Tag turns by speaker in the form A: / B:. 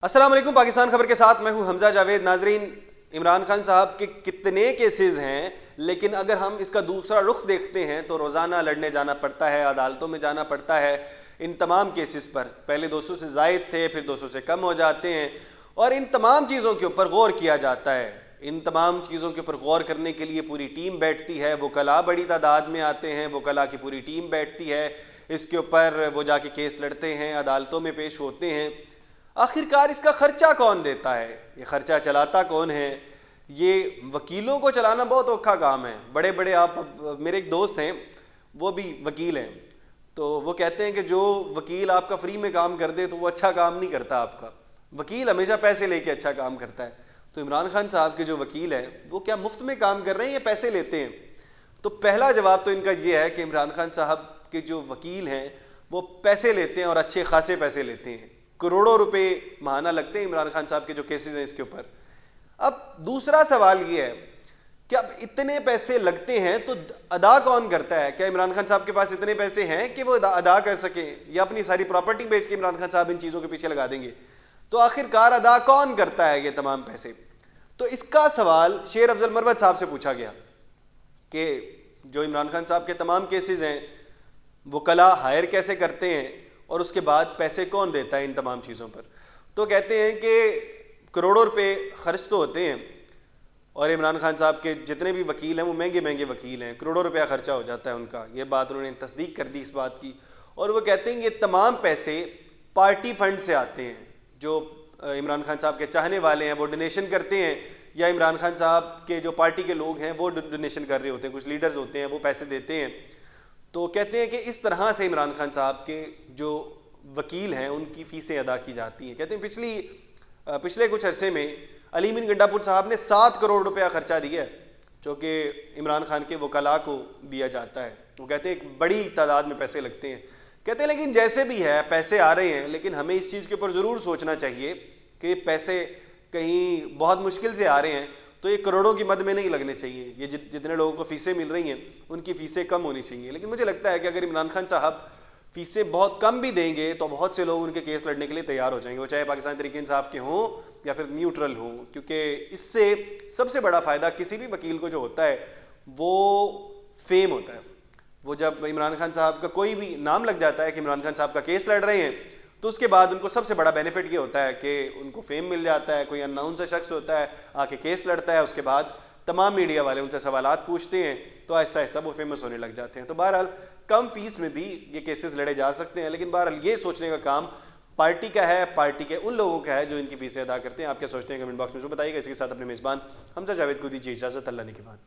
A: अस्सलाम वालेकुम। पाकिस्तान खबर के साथ मैं हूं हमजा जावेद। नाजरीन, इमरान खान साहब के कितने केसेस हैं, लेकिन अगर हम इसका दूसरा रुख देखते हैं तो रोज़ाना लड़ने जाना पड़ता है, अदालतों में जाना पड़ता है इन तमाम केसेस पर। पहले 200 से ज़ायद थे, फिर 200 से कम हो जाते हैं और इन तमाम चीज़ों के ऊपर गौर किया जाता है। इन तमाम चीज़ों के ऊपर गौर करने के लिए पूरी टीम बैठती है, वकला बड़ी तादाद में आते हैं, वकला की पूरी टीम बैठती है, इसके ऊपर वो जाके केस लड़ते हैं, अदालतों में पेश होते हैं। आखिरकार इसका खर्चा कौन देता है, ये खर्चा चलाता कौन है? ये वकीलों को चलाना बहुत औखा काम है। बड़े बड़े मेरे एक दोस्त हैं, वो भी वकील हैं, तो वो कहते हैं कि जो वकील आपका फ्री में काम कर दे तो वो अच्छा काम नहीं करता आपका। वकील हमेशा पैसे लेके अच्छा काम करता है। तो इमरान खान साहब के जो वकील हैं वो क्या मुफ्त में काम कर रहे हैं या पैसे लेते हैं? तो पहला जवाब तो इनका ये है कि इमरान खान साहब के जो वकील हैं वो पैसे लेते हैं और अच्छे खासे पैसे लेते हैं। करोड़ों रुपए माहाना लगते हैं इमरान खान साहब के जो केसेस हैं इसके ऊपर। अब दूसरा सवाल ये है कि अब इतने पैसे लगते हैं तो अदा कौन करता है? क्या इमरान खान साहब के पास इतने पैसे हैं कि वो अदा कर सकें, या अपनी सारी प्रॉपर्टी बेच के इमरान खान साहब इन चीज़ों के पीछे लगा देंगे? तो आखिरकार अदा कौन करता है ये तमाम पैसे? तो इसका सवाल शेर अफजल मरवत साहब से पूछा गया कि जो इमरान खान साहब के तमाम केसेस हैं वकला हायर कैसे करते हैं और उसके बाद पैसे कौन देता है इन तमाम चीज़ों पर। तो कहते हैं कि करोड़ों रुपए खर्च तो होते हैं और इमरान खान साहब के जितने भी वकील हैं वो महंगे महंगे वकील हैं, करोड़ों रुपया खर्चा हो जाता है उनका। ये बात उन्होंने तस्दीक कर दी इस बात की। और वो कहते हैं ये तमाम पैसे पार्टी फंड से आते हैं। जो इमरान खान साहब के चाहने वाले हैं वो डोनेशन करते हैं, या इमरान खान साहब के जो पार्टी के लोग हैं वो डोनेशन कर रहे होते हैं, कुछ लीडर्स होते हैं वो पैसे देते हैं। तो कहते हैं कि इस तरह से इमरान खान साहब के जो वकील हैं उनकी फ़ीसें अदा की जाती हैं। कहते हैं पिछले कुछ अरसे में अली मीन गंडापुर साहब ने 7 करोड़ रुपया खर्चा दिया है, जो कि इमरान खान के वकला को दिया जाता है। वो कहते हैं एक बड़ी तादाद में पैसे लगते हैं। कहते हैं लेकिन जैसे भी है पैसे आ रहे हैं, लेकिन हमें इस चीज़ के ऊपर ज़रूर सोचना चाहिए कि पैसे कहीं बहुत मुश्किल से आ रहे हैं तो ये करोड़ों की मद में नहीं लगने चाहिए। ये जितने लोगों को फ़ीसें मिल रही हैं उनकी फ़ीसें कम होनी चाहिए। लेकिन मुझे लगता है कि अगर इमरान खान साहब फ़ीसें बहुत कम भी देंगे तो बहुत से लोग उनके केस लड़ने के लिए तैयार हो जाएंगे, वो चाहे पाकिस्तान तहरीक इंसाफ के हों या फिर न्यूट्रल हों, क्योंकि इससे सबसे बड़ा फ़ायदा किसी भी वकील को जो होता है वो फेम होता है। वो जब इमरान खान साहब का कोई भी नाम लग जाता है कि इमरान खान साहब का केस लड़ रहे हैं तो उसके बाद उनको सबसे बड़ा बेनिफिट ये होता है कि उनको फेम मिल जाता है। कोई अननाउन सा शख्स होता है आके केस लड़ता है, उसके बाद तमाम मीडिया वाले उनसे सवालात पूछते हैं तो आहिस्ता आहिस्ता वो फेमस होने लग जाते हैं। तो बहरहाल कम फीस में भी ये केसेस लड़े जा सकते हैं, लेकिन बहरहाल ये सोचने का काम पार्टी का है, पार्टी के उन लोगों का है जो इनकी फीसें अदा करते हैं। आप क्या सोचते हैं कमेंट बॉक्स में जो बताइएगा। इसके साथ अपने मेज़बान हमजा जावेद को दीजिए इजाज़त। अल्लाह ने के बाद।